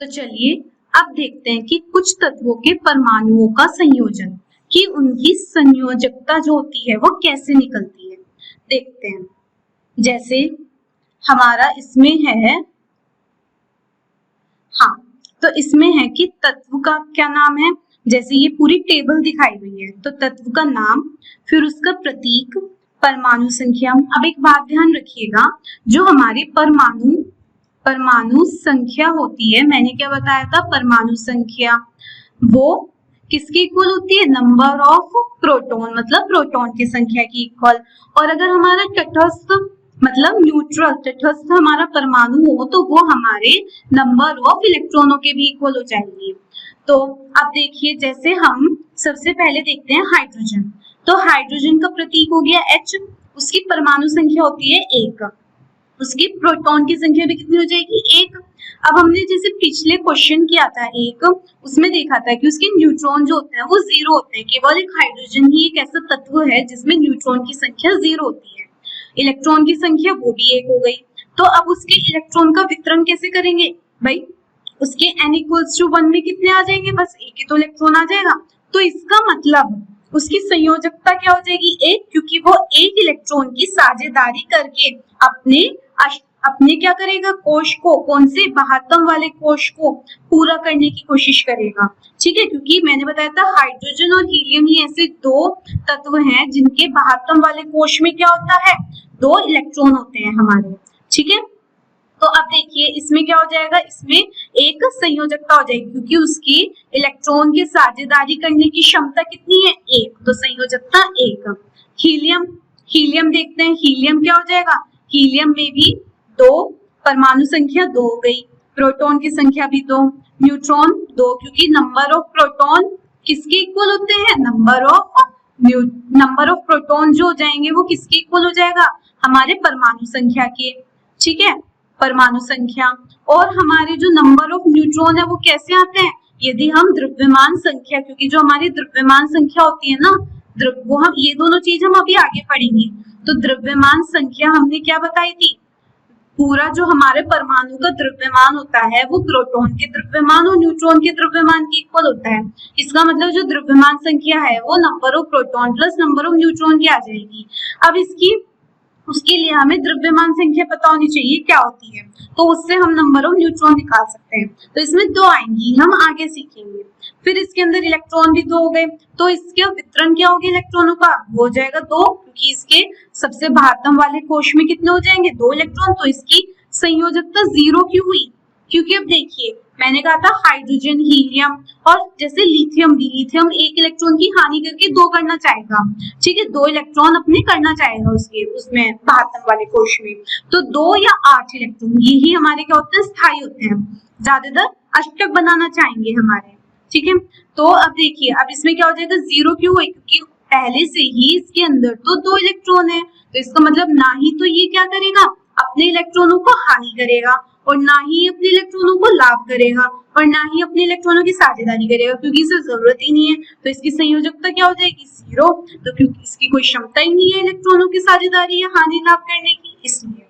तो चलिए अब देखते हैं कि कुछ तत्वों के परमाणुओं का संयोजन, कि उनकी संयोजकता जो होती है वो कैसे निकलती है। देखते हैं, जैसे हमारा इसमें है, हाँ, तो इसमें है कि तत्व का क्या नाम है। जैसे ये पूरी टेबल दिखाई हुई है, तो तत्व का नाम, फिर उसका प्रतीक, परमाणु संख्या। अब एक बात ध्यान रखिएगा, जो हमारी परमाणु संख्या होती है, मैंने क्या बताया था, परमाणु संख्या वो किसकी इक्वल होती है, नंबर ऑफ प्रोटॉन, मतलब प्रोटॉन की संख्या की इक्वल। और अगर हमारा तटस्थ मतलब न्यूट्रल, तटस्थ हमारा परमाणु हो तो वो हमारे नंबर ऑफ इलेक्ट्रॉनों के भी इक्वल हो जाएंगे। तो अब देखिए, जैसे हम सबसे पहले देखते हैं हाइड्रोजन। तो हाइड्रोजन का प्रतीक हो गया H, उसकी परमाणु संख्या होती है 1, उसकी प्रोटॉन की संख्या भी कितनी हो जाएगी, 1। अब हमने जैसे पिछले क्वेश्चन किया था एक, उसमें देखा था कि उसके न्यूट्रॉन जो होते हैं वो 0 होते हैं। केवल एक हाइड्रोजन ही एक ऐसा तत्व है जिसमें न्यूट्रॉन की संख्या 0 होती है। इलेक्ट्रॉन की संख्या वो भी 1 हो गई। तो अब उसके इलेक्ट्रॉन का वितरण कैसे करेंगे भाई, उसके n इक्वल्स टू 1 में कितने आ जाएंगे, बस एक ही तो इलेक्ट्रॉन आ जाएगा। तो इसका मतलब उसकी संयोजकता क्या हो जाएगी, 1, क्योंकि वो एक इलेक्ट्रॉन की साझेदारी करके अपने क्या करेगा, कोश को, कौन से महत्तम वाले कोश को पूरा करने की कोशिश करेगा। ठीक है, क्योंकि मैंने बताया था हाइड्रोजन और हीलियम ही ऐसे दो तत्व हैं जिनके महत्तम वाले कोश में क्या होता है, 2 इलेक्ट्रॉन होते हैं हमारे। ठीक है, तो अब देखिए इसमें क्या हो जाएगा, इसमें एक संयोजकता हो जाएगी क्योंकि उसकी इलेक्ट्रॉन की साझेदारी करने की क्षमता कितनी है, 1, तो संयोजकता 1। हीलियम देखते हैं, हीलियम क्या हो जाएगा, हीलियम में भी 2, परमाणु संख्या 2 हो गई, प्रोटॉन की संख्या भी 2, न्यूट्रॉन 2, क्योंकि नंबर ऑफ प्रोटॉन किसके इक्वल होते हैं, नंबर ऑफ प्रोटॉन जो हो जाएंगे वो किसके इक्वल हो जाएगा, हमारे परमाणु संख्या के। ठीक है, परमाणु संख्या। और हमारे जो नंबर ऑफ न्यूट्रॉन है वो कैसे आते हैं, यदि हम द्रव्यमान संख्या, क्योंकि जो हमारी द्रव्यमान संख्या होती है ना, वो हम ये दोनों चीज हम अभी आगे पढ़ेंगे। तो द्रव्यमान संख्या हमने क्या बताई थी, पूरा जो हमारे परमाणु का द्रव्यमान होता है वो प्रोटॉन के द्रव्यमान और न्यूट्रॉन के द्रव्यमान के इक्वल होता है। इसका मतलब जो द्रव्यमान संख्या है वो number of proton plus number of neutron की आ जाएगी। अब उसके लिए हमें द्रव्यमान संख्या पता होनी चाहिए क्या होती है, तो उससे हम नंबर ऑफ न्यूट्रॉन निकाल सकते हैं। तो इसमें 2 आएंगी, हम आगे सीखेंगे। फिर इसके अंदर इलेक्ट्रॉन भी 2 हो गए, तो इसके वितरण क्या होगा इलेक्ट्रॉनों का, वो हो जाएगा 2, क्योंकि इसके सबसे महत्तम वाले कोश में कितने हो जाएंगे, 2 इलेक्ट्रॉन। तो इसकी संयोजकता 0 क्यों हुई, क्योंकि अब देखिए मैंने कहा था हाइड्रोजन, हीलियम और जैसे लिथियम भी, लिथियम 1 इलेक्ट्रॉन की हानि करके 2 करना चाहेगा। ठीक है, 2 इलेक्ट्रॉन अपने करना चाहेगा उसमें महत्तम वाले कोश में। तो 2 या 8 इलेक्ट्रॉन यही हमारे क्या होते हैं, स्थायी होते हैं, ज्यादातर अष्टक बनाना चाहेंगे हमारे। ठीक है, तो अब देखिए अब इसमें क्या हो जाएगा, 0 क्यों हुई, क्योंकि पहले से ही इसके अंदर तो 2 इलेक्ट्रॉन है। तो इसका मतलब ना ही तो ये क्या करेगा, अपने इलेक्ट्रॉनों को हानि करेगा, और ना ही अपने इलेक्ट्रॉनों को लाभ करेगा, और ना ही अपने इलेक्ट्रॉनों की साझेदारी करेगा, क्योंकि इसे जरूरत ही नहीं है। तो इसकी संयोजकता क्या हो जाएगी, 0। तो क्योंकि इसकी कोई क्षमता ही नहीं है इलेक्ट्रॉनों की साझेदारी या हानि लाभ करने की, इसलिए।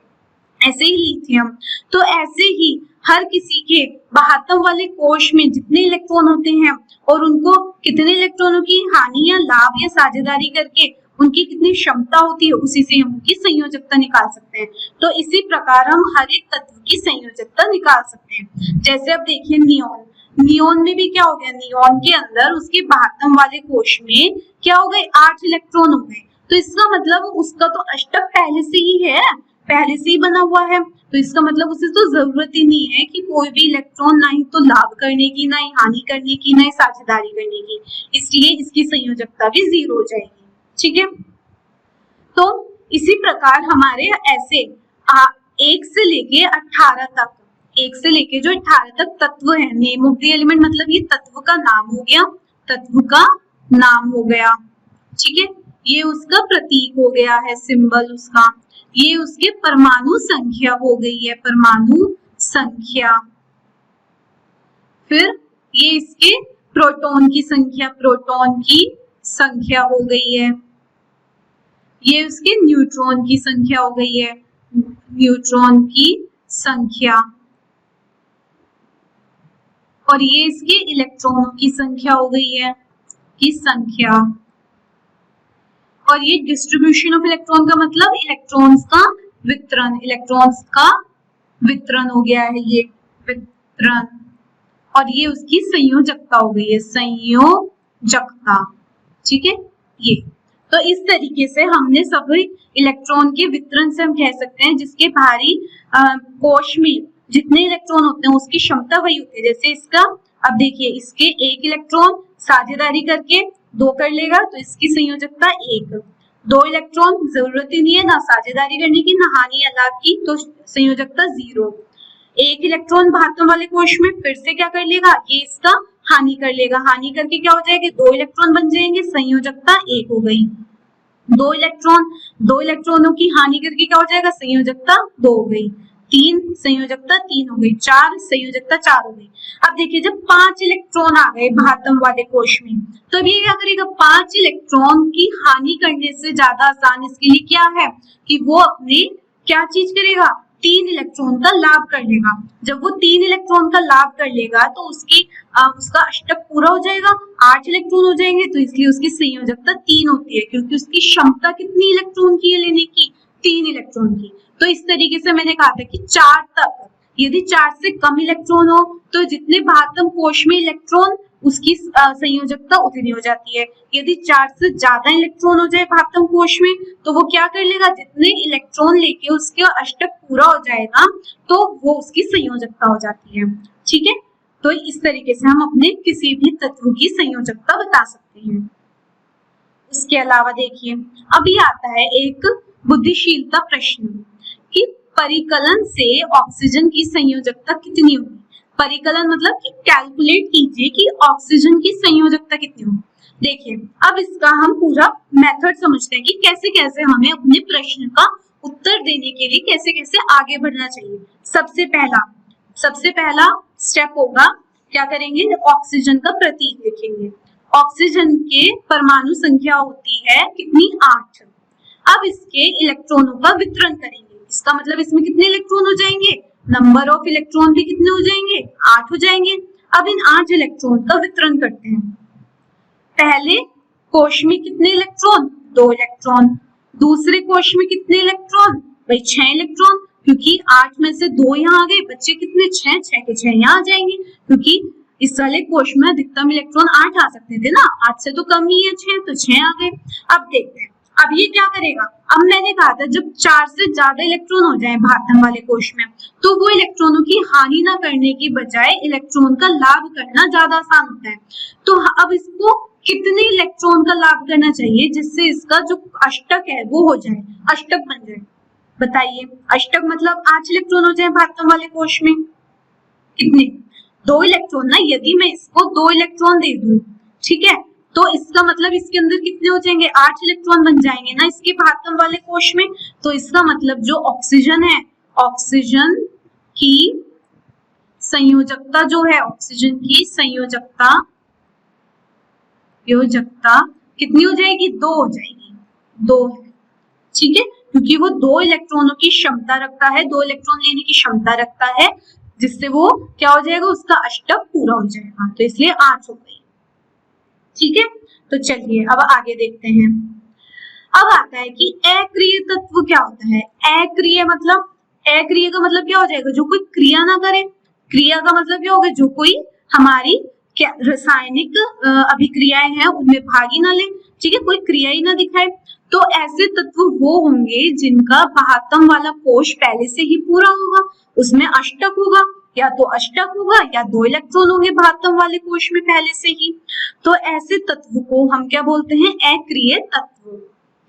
ऐसे ही लिथियम, तो ऐसे ही हर किसी के महत्तम वाले कोश में जितने इलेक्ट्रॉन होते हैं और उनको कितने इलेक्ट्रॉनों की हानि या लाभ या साझेदारी करके उनकी कितनी क्षमता होती है, उसी से हम उनकी संयोजकता निकाल सकते हैं। तो इसी प्रकार हम हर एक तत्व की संयोजकता निकाल सकते हैं। जैसे अब देखिए नियोन में भी क्या हो गया, नियोन के अंदर उसके महत्तम वाले कोश में क्या हो गए, 8 इलेक्ट्रॉन हो गए। तो इसका मतलब उसका तो अष्टक पहले से ही है, पहले से ही बना हुआ है। तो इसका मतलब उसे तो जरूरत ही नहीं है कि कोई भी इलेक्ट्रॉन ना ही तो लाभ करने की, ना ही हानि करने की, ना ही साझेदारी करने की, इसलिए इसकी संयोजकता भी 0 हो जाएगी। ठीक है, तो इसी प्रकार हमारे ऐसे 1 से लेके 18 तक, 1 से लेके जो 18 तक तत्व है, नेम ऑफ द एलिमेंट मतलब ये तत्व का नाम हो गया, तत्व का नाम हो गया। ठीक है, ये उसका प्रतीक हो गया है, सिंबल उसका। ये उसके परमाणु संख्या हो गई है, परमाणु संख्या। फिर ये इसके प्रोटॉन की संख्या, प्रोटॉन की संख्या हो गई है। ये उसके न्यूट्रॉन की संख्या हो गई है, न्यूट्रॉन की संख्या। और ये इसके इलेक्ट्रॉनों की संख्या हो गई है, की संख्या। और ये डिस्ट्रीब्यूशन ऑफ इलेक्ट्रॉन का मतलब इलेक्ट्रॉन्स का वितरण, इलेक्ट्रॉन्स का वितरण हो गया है, ये वितरण। और ये उसकी संयोजकता हो गई है, संयोजकता, ठीक है। ये तो इस तरीके से हमने सभी इलेक्ट्रॉन के वितरण से हम कह सकते हैं जिसके बाहरी कोश में जितने इलेक्ट्रॉन होते हैं उसकी क्षमता वही होती है। जैसे इसका, अब देखिए इसके एक इलेक्ट्रॉन साझेदारी करके 2 कर लेगा तो इसकी संयोजकता 1। 2 इलेक्ट्रॉन जरूरत ही नहीं है ना साझेदारी करने की ना हानि या लाभ की, तो संयोजकता 0। 1 इलेक्ट्रॉन भातों वाले कोश में फिर से क्या कर लेगा, ये इसका हानि कर लेगा, हानि करके क्या हो जाएगा, 2 इलेक्ट्रॉन बन जाएंगे, संयोजकता 1 हो गई। 2 इलेक्ट्रॉनों की हानि करके क्या हो जाएगा, संयोजकता 2 हो गई। 3 संयोजकता 3 हो गई। 4 संयोजकता 4 हो गई। अब देखिए जब 5 इलेक्ट्रॉन आ गए भातम वाले कोश में तो अब ये क्या करेगा, 5 इलेक्ट्रॉन की हानि करने से ज्यादा आसान इसके लिए क्या है कि वो अपने क्या चीज करेगा, 3 इलेक्ट्रॉन का लाभ कर लेगा। जब वो 3 इलेक्ट्रॉन का लाभ कर लेगा तो उसका अष्टक पूरा हो जाएगा, 8 इलेक्ट्रॉन हो जाएंगे, तो इसलिए उसकी संयोजकता 3 होती है क्योंकि उसकी क्षमता कितनी इलेक्ट्रॉन की है लेने की, 3 इलेक्ट्रॉन की। तो इस तरीके से मैंने कहा था कि 4 तक, यदि 4 से कम इलेक्ट्रॉन हो तो जितने भातम कोश में इलेक्ट्रॉन उसकी संयोजकता उतनी हो जाती है। यदि 4 से ज्यादा इलेक्ट्रॉन हो जाए भातम कोश में तो वो क्या कर लेगा, जितने इलेक्ट्रॉन लेके उसका अष्टक पूरा हो जाएगा तो वो उसकी संयोजकता हो जाती है, ठीक है। तो इस तरीके से हम अपने किसी भी तत्व की संयोजकता बता सकते हैं। इसके अलावा देखिए अभी आता है एक बुद्धिशीलता प्रश्न कि परिकलन से ऑक्सीजन की संयोजकता कितनी होगी। परिकलन मतलब कि कैलकुलेट कीजिए कि ऑक्सीजन की संयोजकता कितनी होगी। देखिए अब इसका हम पूरा मेथड समझते हैं कि कैसे कैसे हमें अपने प्रश्न का उत्तर देने के लिए कैसे कैसे आगे बढ़ना चाहिए। सबसे पहला स्टेप होगा, क्या करेंगे, ऑक्सीजन का प्रतीक लिखेंगे। ऑक्सीजन के परमाणु संख्या होती है कितनी, 8। अब इसके इलेक्ट्रॉनों का वितरण करेंगे, इसका मतलब इसमें कितने इलेक्ट्रॉन हो जाएंगे, नंबर ऑफ इलेक्ट्रॉन भी कितने हो जाएंगे, 8 हो जाएंगे। अब इन 8 इलेक्ट्रॉन का वितरण करते हैं। पहले कोश में कितने इलेक्ट्रॉन, 2 इलेक्ट्रॉन। दूसरे कोश में कितने इलेक्ट्रॉन, भाई 6 इलेक्ट्रॉन, क्योंकि 8 में से 2 यहाँ आ गए, बच्चे कितने, 6 के 6 यहाँ आ जाएंगे, क्योंकि इस वाले कोश में अधिकतम इलेक्ट्रॉन 8 आ सकते थे ना, 8 से तो कम ही है 6, तो 6 आ गए। अब देखते हैं अब ये क्या करेगा। अब मैंने कहा था जब 4 से ज्यादा इलेक्ट्रॉन हो जाए भातम वाले कोश में तो वो इलेक्ट्रॉनों की हानि ना करने की बजाय इलेक्ट्रॉन का लाभ करना ज्यादा आसान होता है। तो अब इसको कितने इलेक्ट्रॉन का लाभ करना चाहिए जिससे इसका जो अष्टक है वो हो जाए, अष्टक बन जाए। बताइए, अष्टक मतलब 8 इलेक्ट्रॉन हो जाए भातम वाले कोश में, कितने, 2 इलेक्ट्रॉन ना। यदि मैं इसको 2 इलेक्ट्रॉन दे दूं, ठीक है, तो इसका मतलब इसके अंदर कितने हो जाएंगे, 8 इलेक्ट्रॉन बन जाएंगे ना इसके भातम वाले कोश में। तो इसका मतलब जो ऑक्सीजन है, ऑक्सीजन की संयोजकता जो है, ऑक्सीजन की संयोजकता कितनी हो जाएगी, 2 हो जाएगी, 2 है, ठीक है, क्योंकि वो 2 इलेक्ट्रॉनों की क्षमता रखता है, 2 इलेक्ट्रॉन लेने की क्षमता रखता है, जिससे वो क्या हो जाएगा, उसका अष्टक पूरा हो जाएगा, तो इसलिए 8 हो गई, ठीक है। तो चलिए अब आगे देखते हैं। अब आता है कि अक्रिय तत्व क्या होता है। अक्रिय का मतलब क्या हो जाएगा, जो कोई क्रिया ना करे। क्रिया का मतलब क्या होगा, जो कोई हमारी रासायनिक अभिक्रियाएं हैं उनमें भाग ही ना ले, ठीक है, कोई क्रिया ही ना दिखाए। तो ऐसे तत्व वो होंगे जिनका भातम वाला कोश पहले से ही पूरा होगा, उसमें अष्टक होगा, या तो अष्टक होगा या 2 इलेक्ट्रॉन होंगे भातम वाले कोश में पहले से ही। तो ऐसे तत्व को हम क्या बोलते हैं, अक्रिय तत्व,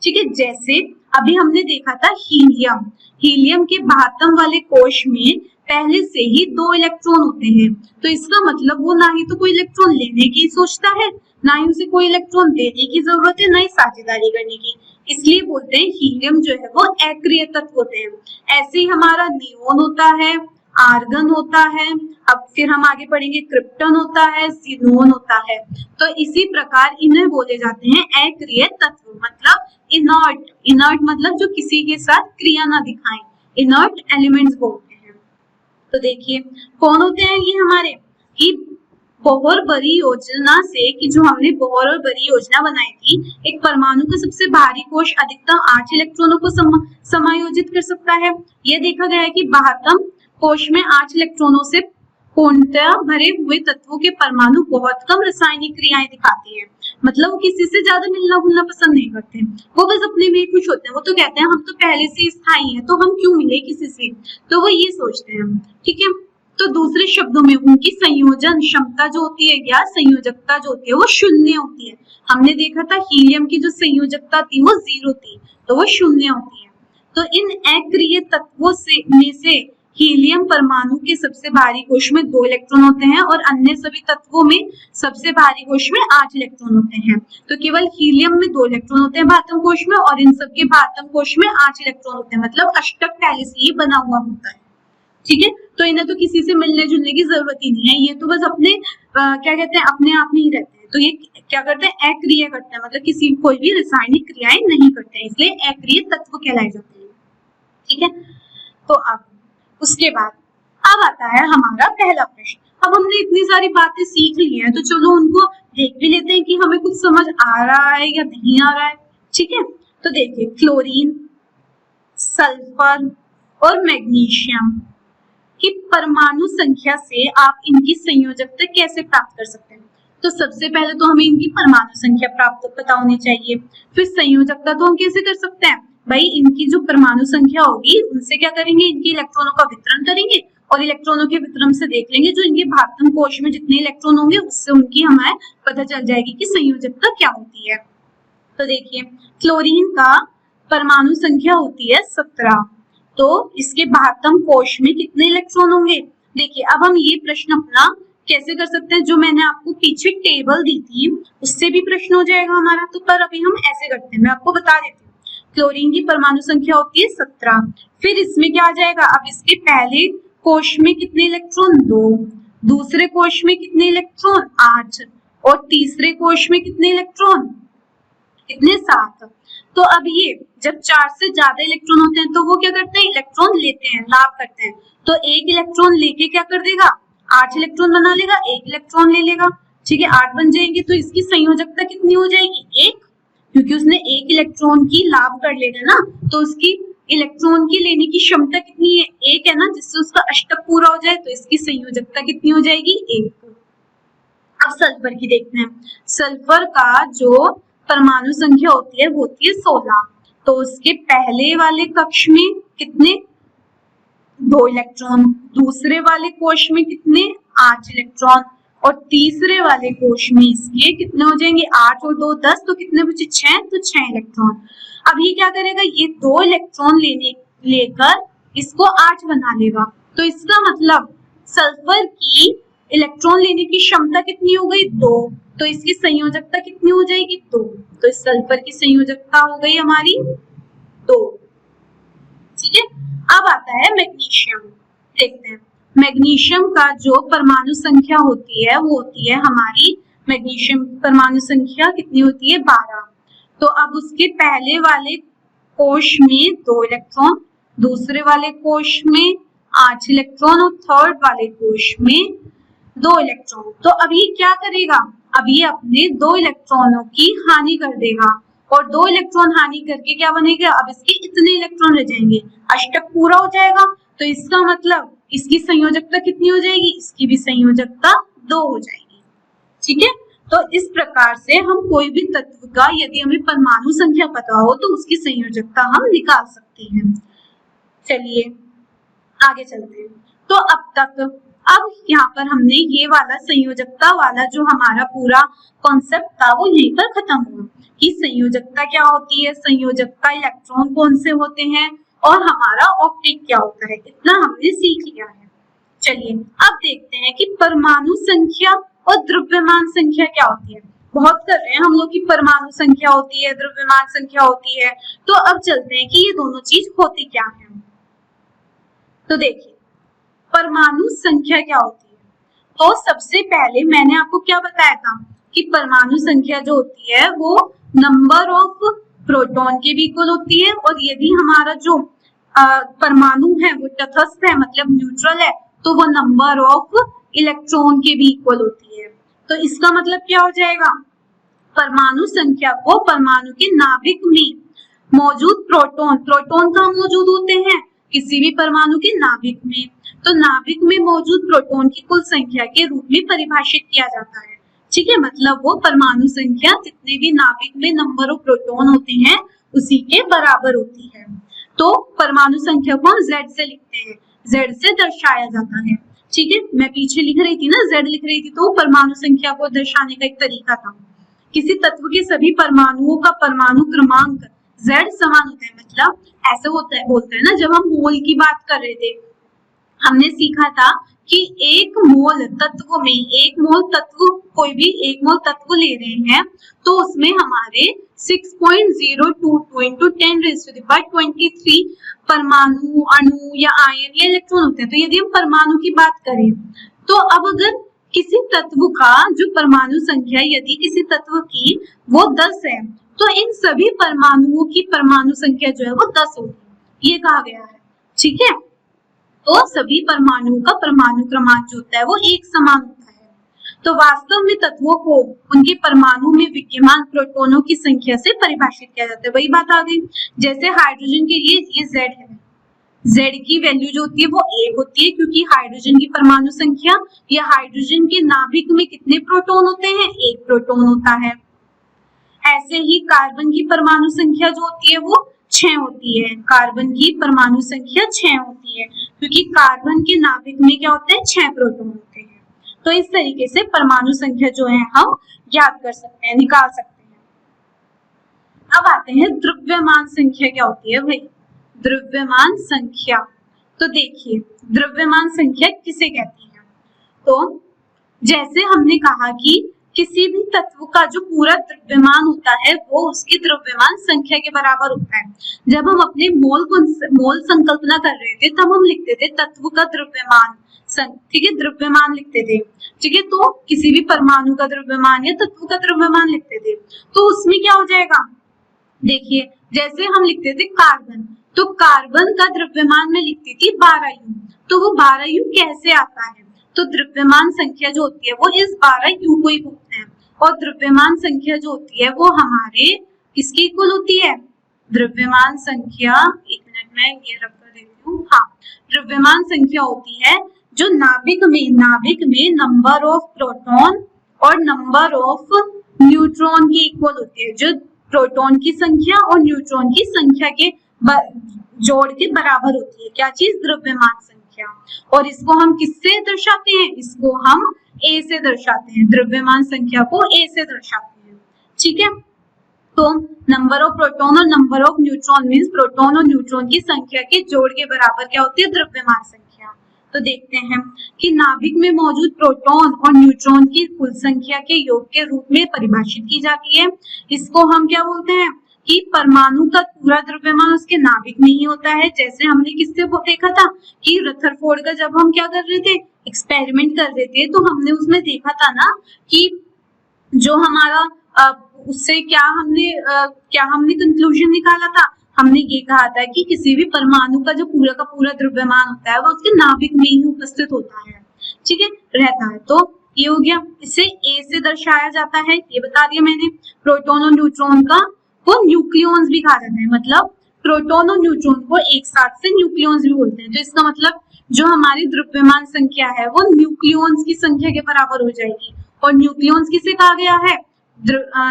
ठीक है। जैसे अभी हमने देखा था हीलियम के भातम वाले कोश में पहले से ही 2 इलेक्ट्रॉन होते हैं, तो इसका मतलब वो ना ही तो कोई इलेक्ट्रॉन लेने की सोचता है, ना ही उसे कोई इलेक्ट्रॉन देने की जरूरत है, ना ही साझेदारी करने की, इसलिए बोलते हैं हीलियम जो है वो अक्रिय तत्व होते हैं। ऐसे ही हमारा नियोन होता है, आर्गन होता है, अब फिर हम आगे पढ़ेंगे क्रिप्टन होता है, ज़ीनोन होता है। तो इसी प्रकार इन्हें बोले जाते हैं अक्रिय तत्व, मतलब इनर्ट मतलब जो किसी के साथ क्रिया ना दिखाएं, इनर्ट एलिमेंट्स बोलते हैं। तो देखिए कौन होते हैं ये हमारे, कि बोहर बड़ी योजना से कि जो हमने बोहर और बड़ी योजना बनाई थी, एक परमाणु का सबसे भारी कोश अधिकतम 8 इलेक्ट्रॉनों को समायोजित कर सकता है। यह देखा गया है कि 72 कोश में 8 इलेक्ट्रॉनों से पूर्णतः भरे हुए तत्वों के परमाणु बहुत कम रासायनिक क्रियाएं दिखाते हैं। मतलब वो किसी से ज्यादा मिलना घुलना पसंद नहीं करते, वो बस अपने में खुश होते हैं। वो तो कहते हैं हम तो पहले से स्थायी हैं, तो हम क्यों मिले किसी से, तो वो ये सोचते हैं। ठीक है, तो दूसरे शब्दों में उनकी संयोजन क्षमता जो होती है या संयोजकता जो होती है वो शून्य होती है। हमने देखा था हीलियम की जो संयोजकता थी वो 0 थी, तो वो शून्य होती है। तो इन अक्रिय तत्वों में से हीलियम परमाणु के सबसे भारी कोश में 2 इलेक्ट्रॉन होते हैं और अन्य सभी तत्वों में सबसे भारी कोश में 8 इलेक्ट्रॉन होते हैं। तो केवल हीलियम में 2 इलेक्ट्रॉन होते हैं भातम कोश में, और इन सबके भातम कोश में 8 इलेक्ट्रॉन होते हैं। मतलब अष्टक पहले से ही बना हुआ होता है। ठीक है, तो इन्हें तो किसी से मिलने जुलने की जरूरत ही नहीं है, ये तो बस अपने क्या कहते हैं अपने आप में ही रहते हैं। तो ये क्या करते हैं, अक्रिय करते हैं, मतलब किसी कोई भी रासायनिक क्रियाएं नहीं करते हैं, इसलिए अक्रिय तत्व कहलाए जाते हैं। ठीक है, तो अब उसके बाद अब आता है हमारा पहला प्रश्न। अब हमने इतनी सारी बातें सीख ली हैं, तो चलो उनको देख भी लेते हैं कि हमें कुछ समझ आ रहा है या नहीं आ रहा है। ठीक है, तो देखिए क्लोरीन, सल्फर और मैग्नीशियम की परमाणु संख्या से आप इनकी संयोजकता कैसे प्राप्त कर सकते हैं। तो सबसे पहले तो हमें इनकी परमाणु संख्या प्राप्त पता होनी चाहिए, फिर संयोजकता तो हम कैसे कर सकते हैं भाई, इनकी जो परमाणु संख्या होगी उनसे क्या करेंगे, इनकी इलेक्ट्रॉनों का वितरण करेंगे और इलेक्ट्रॉनों के वितरण से देख लेंगे जो इनके भातम कोश में जितने इलेक्ट्रॉन होंगे उससे उनकी हमें पता चल जाएगी कि संयोजकता क्या होती है। तो देखिए क्लोरीन का परमाणु संख्या होती है 17, तो इसके भातम कोश में कितने इलेक्ट्रॉन होंगे। देखिए अब हम ये प्रश्न अपना कैसे कर सकते हैं, जो मैंने आपको पीछे टेबल दी थी उससे भी प्रश्न हो जाएगा हमारा। तो पर अभी हम ऐसे करते हैं, मैं आपको बता देती हूँ। क्लोरीन की परमाणु संख्या होती है 17, फिर इसमें क्या आ जाएगा, अब इसके पहले कोश में कितने इलेक्ट्रॉन 2, दूसरे कोश में कितने इलेक्ट्रॉन 8 और तीसरे कोश में कितने इलेक्ट्रॉन कितने 7। तो अब ये जब 4 से ज्यादा इलेक्ट्रॉन होते हैं तो वो क्या करते हैं, इलेक्ट्रॉन लेते हैं, लाभ करते हैं। तो एक इलेक्ट्रॉन लेके क्या कर देगा, 8 इलेक्ट्रॉन बना लेगा, एक इलेक्ट्रॉन ले लेगा। ठीक है, 8 बन जाएंगे, तो इसकी संयोजकता कितनी हो जाएगी, 1, क्योंकि उसने एक इलेक्ट्रॉन की लाभ कर लेगा ना, तो उसकी इलेक्ट्रॉन की लेने की क्षमता कितनी है, 1 है ना, जिससे उसका अष्टक पूरा हो जाए, तो इसकी संयोजकता कितनी हो जाएगी, 1। अब सल्फर की देखते हैं। सल्फर का जो परमाणु संख्या होती है वो होती है 16, तो उसके पहले वाले कक्ष में कितने, 2 इलेक्ट्रॉन, दूसरे वाले कोश में कितने, 8 इलेक्ट्रॉन और तीसरे वाले कोश में इसके कितने हो जाएंगे, 8 और 2 10, तो कितने बचे 6, तो 6 इलेक्ट्रॉन। अब ये क्या करेगा, ये 2 इलेक्ट्रॉन लेकर इसको 8 बना लेगा। तो इसका मतलब सल्फर की इलेक्ट्रॉन लेने की क्षमता कितनी हो गई, 2, तो इसकी संयोजकता कितनी हो जाएगी, 2। तो इस सल्फर की संयोजकता हो गई हमारी 2। ठीक है, अब आता है मैग्नीशियम। देखते हैं मैग्नीशियम का जो परमाणु संख्या होती है वो होती है हमारी, मैग्नीशियम परमाणु संख्या कितनी होती है, 12। तो अब उसके पहले वाले कोश में 2 इलेक्ट्रॉन, दूसरे वाले कोश में 8 इलेक्ट्रॉन और थर्ड वाले कोश में 2 इलेक्ट्रॉन। तो अब ये क्या करेगा, अब ये अपने 2 इलेक्ट्रॉनों की हानि कर देगा, और 2 इलेक्ट्रॉन हानि करके क्या बनेगा, अब इसके इतने इलेक्ट्रॉन रह जाएंगे, अष्टक पूरा हो जाएगा। तो इसका मतलब इसकी संयोजकता कितनी हो जाएगी, इसकी भी संयोजकता 2 हो जाएगी। ठीक है, तो इस प्रकार से हम कोई भी तत्व का यदि हमें परमाणु संख्या पता हो तो उसकी संयोजकता हम निकाल सकते हैं। चलिए आगे चलते हैं। तो अब यहाँ पर हमने ये वाला संयोजकता वाला जो हमारा पूरा कॉन्सेप्ट था वो यहीं पर खत्म हुआ कि संयोजकता क्या होती है, संयोजकता इलेक्ट्रॉन कौन से होते हैं और हमारा ऑप्टिक क्या होता है, इतना हमने सीख लिया है। चलिए अब देखते हैं कि परमाणु संख्या और द्रव्यमान संख्या क्या होती है। बहुत कर रहे हैं हम लोग की परमाणु संख्या होती है, द्रव्यमान संख्या होती है, तो अब चलते हैं कि ये दोनों चीज होती क्या है। तो देखिए परमाणु संख्या क्या होती है, तो सबसे पहले मैंने आपको क्या बताया था कि परमाणु संख्या जो होती है वो नंबर ऑफ प्रोटॉन के भी इक्वल होती है, और यदि हमारा जो परमाणु है वो तटस्थ है मतलब न्यूट्रल है, तो वो नंबर ऑफ इलेक्ट्रॉन के भी इक्वल होती है। तो इसका मतलब क्या हो जाएगा, परमाणु संख्या को परमाणु के नाभिक में मौजूद प्रोटॉन, प्रोटॉन कहाँ मौजूद होते हैं, किसी भी परमाणु के नाभिक में, तो नाभिक में मौजूद प्रोटॉन की कुल संख्या के रूप में परिभाषित किया जाता है। ठीक है, मतलब वो परमाणु संख्या जितने भी नाभिक में नंबर ऑफ प्रोटॉन होते हैं उसी के बराबर होती है। तो परमाणु संख्या को हम Z से लिखते हैं, Z से दर्शाया जाता है। ठीक है, मैं पीछे लिख रही थी ना, Z लिख रही थी, तो परमाणु संख्या को दर्शाने का एक तरीका था। किसी तत्व के सभी परमाणुओं का परमाणु क्रमांक Z समान होता है, मतलब ऐसे होता है, बोलते हैं ना, जब हम मोल की बात कर रहे थे हमने सीखा था कि एक मोल तत्व में, एक मोल तत्व, कोई भी एक मोल तत्व ले रहे हैं तो उसमें हमारे 6.022 into 10⁻23 परमाणु, अणु या आयन या इलेक्ट्रॉन होते हैं। तो यदि हम परमाणु की बात करें तो अब अगर किसी तत्व का जो परमाणु संख्या यदि किसी तत्व की वो 10 है तो इन सभी परमाणुओं की परमाणु संख्या जो है वो 10 होगी, ये कहा गया है। ठीक है, तो सभी परमाणुओं का परमाणु क्रमांक जो होता है वो एक समान होता है। तो वास्तव में तत्वों को उनके परमाणु में विद्यमान प्रोटॉनों की संख्या से परिभाषित किया जाता है। वही बात आ गई, जैसे हाइड्रोजन के लिए ये Z है, Z की वैल्यू जो होती है वो 1 होती है क्योंकि हाइड्रोजन की परमाणु संख्या या हाइड्रोजन के नाभिक में कितने प्रोटॉन होते हैं, 1 प्रोटॉन होता है। ऐसे ही कार्बन की परमाणु संख्या जो होती है वो 6 होती है, कार्बन की परमाणु संख्या 6 होती है क्योंकि कार्बन के नाभिक में क्या होते हैं, 6 प्रोटॉन होते हैं। तो इस तरीके से परमाणु संख्या जो है हम ज्ञात कर सकते हैं, निकाल सकते हैं। अब आते हैं द्रव्यमान संख्या क्या होती है भाई, द्रव्यमान संख्या। तो देखिए द्रव्यमान संख्या किसे कहती है, तो जैसे हमने कहा कि किसी भी तत्व का जो पूरा द्रव्यमान होता है वो उसकी द्रव्यमान संख्या के बराबर होता है। जब हम अपने मोल संकल्पना कर रहे थे तब हम लिखते थे तत्व का द्रव्यमान, ठीक है, द्रव्यमान लिखते थे। ठीक है, तो किसी भी परमाणु का द्रव्यमान या तत्व का द्रव्यमान लिखते थे तो उसमें क्या हो जाएगा, देखिए जैसे हम लिखते थे कार्बन, तो कार्बन का द्रव्यमान में लिखती थी 12U, तो वो 12U कैसे आता है, तो द्रव्यमान संख्या जो होती है वो इस 12U को ही बोलते हैं। और द्रव्यमान संख्या जो होती है वो हमारे किसकी इक्वल होती है, द्रव्यमान संख्या, एक मिनट में ये रख कर देती हूँ, हाँ, द्रव्यमान संख्या होती है जो नाभिक में नंबर ऑफ प्रोटॉन और नंबर ऑफ न्यूट्रॉन की इक्वल होती है, जो प्रोटॉन की संख्या और न्यूट्रॉन की संख्या के जोड़ के बराबर होती है। क्या चीज, द्रव्यमान संख्या। और इसको हम किससे दर्शाते हैं, इसको हम A से दर्शाते हैं, द्रव्यमान संख्या को A से दर्शाते हैं। ठीक है, तो नंबर ऑफ प्रोटॉन और number of neutron means proton और न्यूट्रॉन की संख्या के जोड़ के बराबर क्या होती है, द्रव्यमान संख्या। तो देखते हैं कि नाभिक में मौजूद प्रोटॉन और न्यूट्रॉन की कुल संख्या के योग के रूप में परिभाषित की जाती है। इसको हम क्या बोलते हैं कि परमाणु का पूरा द्रव्यमान उसके नाभिक में ही होता है। जैसे हमने किससे देखा था कि रदरफोर्ड का जब हम क्या कर रहे थे, एक्सपेरिमेंट कर रहे थे, तो हमने उसमें देखा था ना कि जो हमारा उससे क्या हमने कंक्लूजन निकाला था, हमने ये कहा था कि किसी भी परमाणु का जो पूरा का पूरा द्रव्यमान होता है वो उसके नाभिक में ही उपस्थित होता है। ठीक है, रहता है। तो ये हो गया, इसे A से दर्शाया जाता है, ये बता दिया मैंने। प्रोटॉन और न्यूट्रॉन का को न्यूक्लियॉन्स भी कहा जाता है, मतलब प्रोटॉन और न्यूट्रॉन को एक साथ से न्यूक्लियॉन्स भी बोलते हैं। तो इसका मतलब जो हमारी द्रव्यमान संख्या है वो न्यूक्लियॉन्स की संख्या के बराबर हो जाएगी। और न्यूक्लियॉन्स किसे कहा गया है,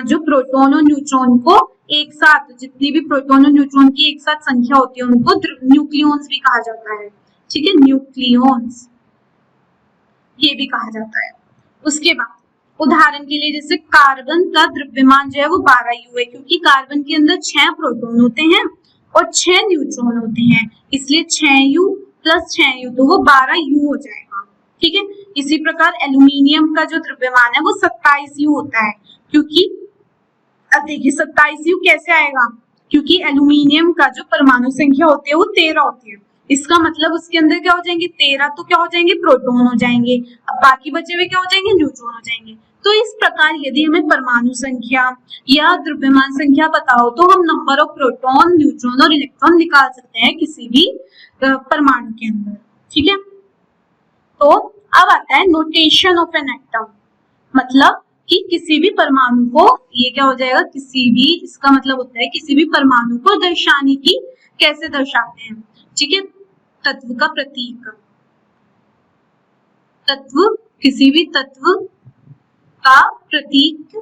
जो प्रोटॉन और न्यूट्रॉन को एक साथ, जितनी भी प्रोटॉन और न्यूट्रॉन की एक साथ संख्या होती है उनको न्यूक्लियॉन्स भी कहा जाता है। ठीक है, न्यूक्लियॉन्स ये भी कहा जाता है। उसके बाद उदाहरण के लिए जैसे कार्बन का द्रव्यमान जो है वो 12U है क्योंकि कार्बन के अंदर 6 प्रोटॉन होते हैं और 6 न्यूट्रॉन होते हैं, इसलिए 6U + 6U तो वो 12U हो जाएगा। ठीक है, इसी प्रकार एल्यूमिनियम का जो द्रव्यमान है वो 27U होता है क्योंकि अब देखिए 27U कैसे आएगा, क्योंकि एल्यूमिनियम का जो परमाणु संख्या होती है वो 13 होती है। इसका मतलब उसके अंदर क्या हो जाएंगे, 13 तो क्या हो जाएंगे, प्रोटॉन हो जाएंगे, अब बाकी बचे हुए क्या हो जाएंगे, न्यूट्रॉन हो जाएंगे। तो इस प्रकार यदि हमें परमाणु संख्या या द्रव्यमान संख्या बताओ तो हम नंबर ऑफ प्रोटॉन, न्यूट्रॉन और इलेक्ट्रॉन निकाल सकते हैं किसी भी परमाणु के अंदर। ठीक है, तो अब आता है नोटेशन ऑफ एन एटम। मतलब कि किसी भी परमाणु को, ये क्या हो जाएगा, किसी भी, इसका मतलब होता है किसी भी परमाणु को दर्शाने की, कैसे दर्शाते हैं, ठीक है, तत्व का प्रतीक। तत्व, किसी भी तत्व का प्रतीक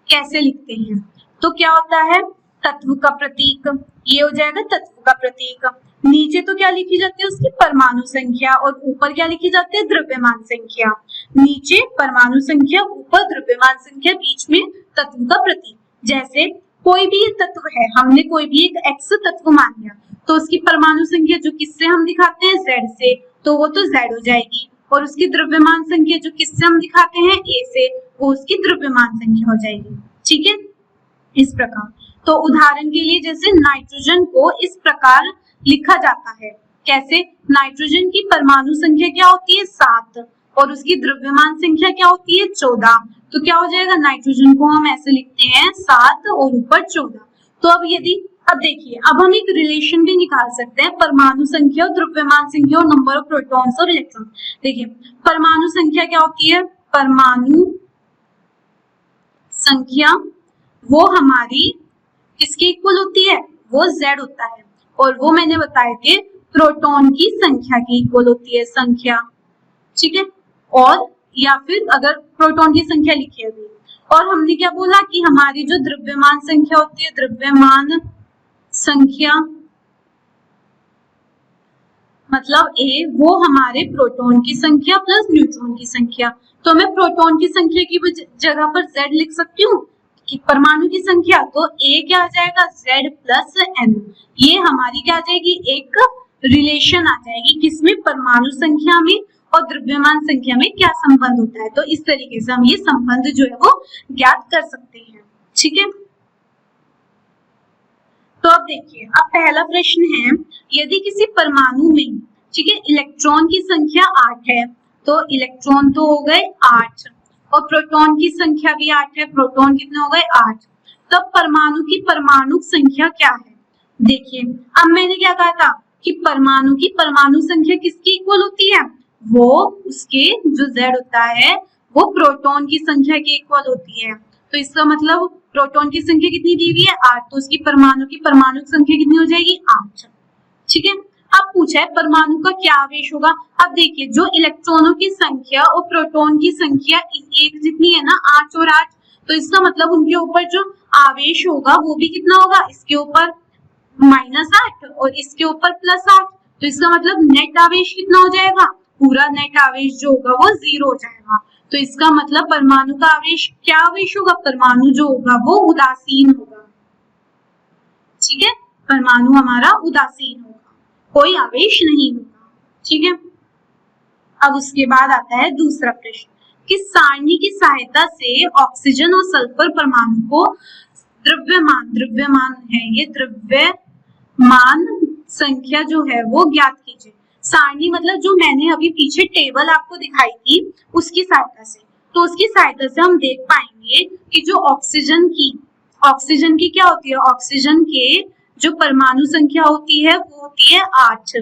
कैसे लिखते हैं, तो क्या होता है तत्व का प्रतीक, ये हो जाएगा तत्व का प्रतीक। नीचे तो क्या लिखी जाती है, उसकी परमाणु संख्या, और ऊपर क्या लिखी जाती है, द्रव्यमान संख्या। नीचे परमाणु संख्या, ऊपर द्रव्यमान संख्या, बीच में तत्व का प्रतीक। जैसे कोई भी तत्व है, हमने कोई भी एक एक्स तत्व मान लिया, तो उसकी परमाणु संख्या जो किससे हम दिखाते हैं, जेड से, तो वो तो जेड हो जाएगी, और उसकी द्रव्यमान संख्या जो किससे हम दिखाते हैं, ए से, वो उसकी द्रव्यमान संख्या हो जाएगी, ठीक है, इस प्रकार। तो उदाहरण के लिए जैसे नाइट्रोजन को इस प्रकार लिखा जाता है, कैसे, नाइट्रोजन की परमाणु संख्या क्या होती है, 7, और उसकी द्रव्यमान संख्या क्या होती है, 14, तो क्या हो जाएगा, नाइट्रोजन को हम ऐसे लिखते हैं 7 और ऊपर 14। तो अब यदि, अब देखिए, अब हम एक रिलेशन भी निकाल सकते हैं परमाणु संख्या और द्रव्यमान संख्या और नंबर ऑफ प्रोटॉन्स और इलेक्ट्रॉन। देखिए परमाणु संख्या क्या होती है, परमाणु संख्या वो हमारी किसके इक्वल होती है, वो Z होता है, और वो मैंने बताए थे प्रोटॉन की संख्या की इक्वल होती है, संख्या, ठीक है, और या फिर अगर प्रोटॉन की संख्या लिखी है अभी, और हमने क्या बोला कि हमारी जो द्रव्यमान संख्या होती है, द्रव्यमान संख्या मतलब A, वो हमारे प्रोटॉन की संख्या प्लस न्यूट्रॉन की संख्या। तो मैं प्रोटॉन की संख्या की जगह पर Z लिख सकती हूँ कि परमाणु की संख्या, तो A क्या आ जाएगा, Z प्लस N। ये हमारी क्या आ जाएगी, एक रिलेशन आ जाएगी, किसमें, परमाणु संख्या में और द्रव्यमान संख्या में क्या संबंध होता है। तो इस तरीके से हम ये संबंध जो है वो ज्ञात कर सकते हैं, ठीक है। तो अब देखिए, अब पहला प्रश्न है, यदि किसी परमाणु में, ठीक है, इलेक्ट्रॉन की संख्या 8 है, तो इलेक्ट्रॉन तो हो गए 8, और प्रोटॉन की संख्या भी 8 है, प्रोटॉन कितने हो गए 8, तब परमाणु की परमाणु संख्या क्या है। देखिए अब मैंने क्या कहा था कि परमाणु की परमाणु संख्या किसकी इक्वल होती है, वो उसके जो Z होता है वो प्रोटॉन की संख्या के इक्वल होती है। तो इसका मतलब प्रोटॉन की संख्या कितनी दी हुई है, 8, तो उसकी परमाणु संख्या कितनी हो जाएगी, 8, ठीक है। अब पूछा है परमाणु का क्या आवेश होगा। अब देखिए जो इलेक्ट्रॉनों की संख्या और प्रोटॉन की संख्या एक जितनी है ना, 8 और 8, तो इसका मतलब उनके ऊपर जो आवेश होगा वो भी कितना होगा, इसके ऊपर -8 और इसके ऊपर +8, तो इसका मतलब नेट आवेश कितना हो जाएगा, पूरा नेट आवेश जो होगा वो 0 हो जाएगा। तो इसका मतलब परमाणु का आवेश क्या आवेश होगा, परमाणु जो होगा वो उदासीन होगा, ठीक है, परमाणु हमारा उदासीन होगा, कोई आवेश नहीं होगा, ठीक है। अब उसके बाद आता है दूसरा प्रश्न कि सारणी की सहायता से ऑक्सीजन और सल्फर परमाणु को द्रव्यमान है, ये द्रव्यमान संख्या जो है वो ज्ञात कीजिए। सारणी मतलब जो मैंने अभी पीछे टेबल आपको दिखाई थी उसकी सहायता से, तो उसकी सहायता से हम देख पाएंगे कि जो ऑक्सीजन की क्या होती है, ऑक्सीजन के जो परमाणु संख्या होती है वो होती है 8,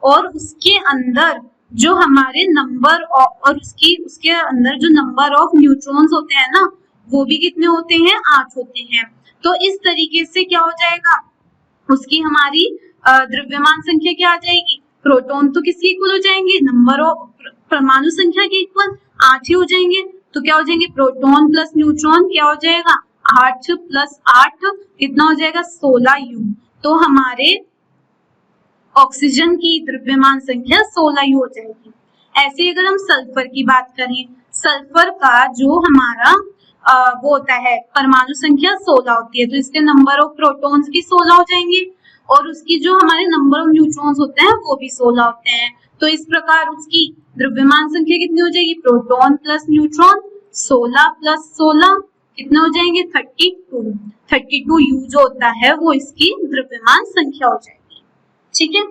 और उसके अंदर जो हमारे नंबर और उसके अंदर जो नंबर ऑफ न्यूट्रॉन्स होते हैं ना, वो भी कितने होते हैं, 8 होते हैं। तो इस तरीके से क्या हो जाएगा, उसकी हमारी द्रव्यमान संख्या क्या आ जाएगी, प्रोटॉन तो किसके इक्वल हो जाएंगे, नंबर ऑफ परमाणु संख्या के इक्वल 8 ही हो जाएंगे। तो क्या हो जाएंगे, प्रोटॉन प्लस न्यूट्रॉन क्या हो जाएगा, 8 + 8 कितना हो जाएगा, 16U। तो हमारे ऑक्सीजन की द्रव्यमान संख्या 16U हो जाएगी। ऐसे अगर हम सल्फर की बात करें, सल्फर का जो हमारा वो होता है परमाणु संख्या 16 होती है, तो इसके नंबर ऑफ प्रोटॉन्स भी 16 हो जाएंगे, और उसकी जो हमारे नंबर ऑफ न्यूट्रॉन्स होते हैं वो भी 16 होते हैं। तो इस प्रकार उसकी द्रव्यमान संख्या कितनी हो जाएगी, प्रोटॉन प्लस न्यूट्रॉन 16 + 16 कितने हो जाएंगे, 32U जो होता है वो इसकी द्रव्यमान संख्या हो जाएगी, ठीक है।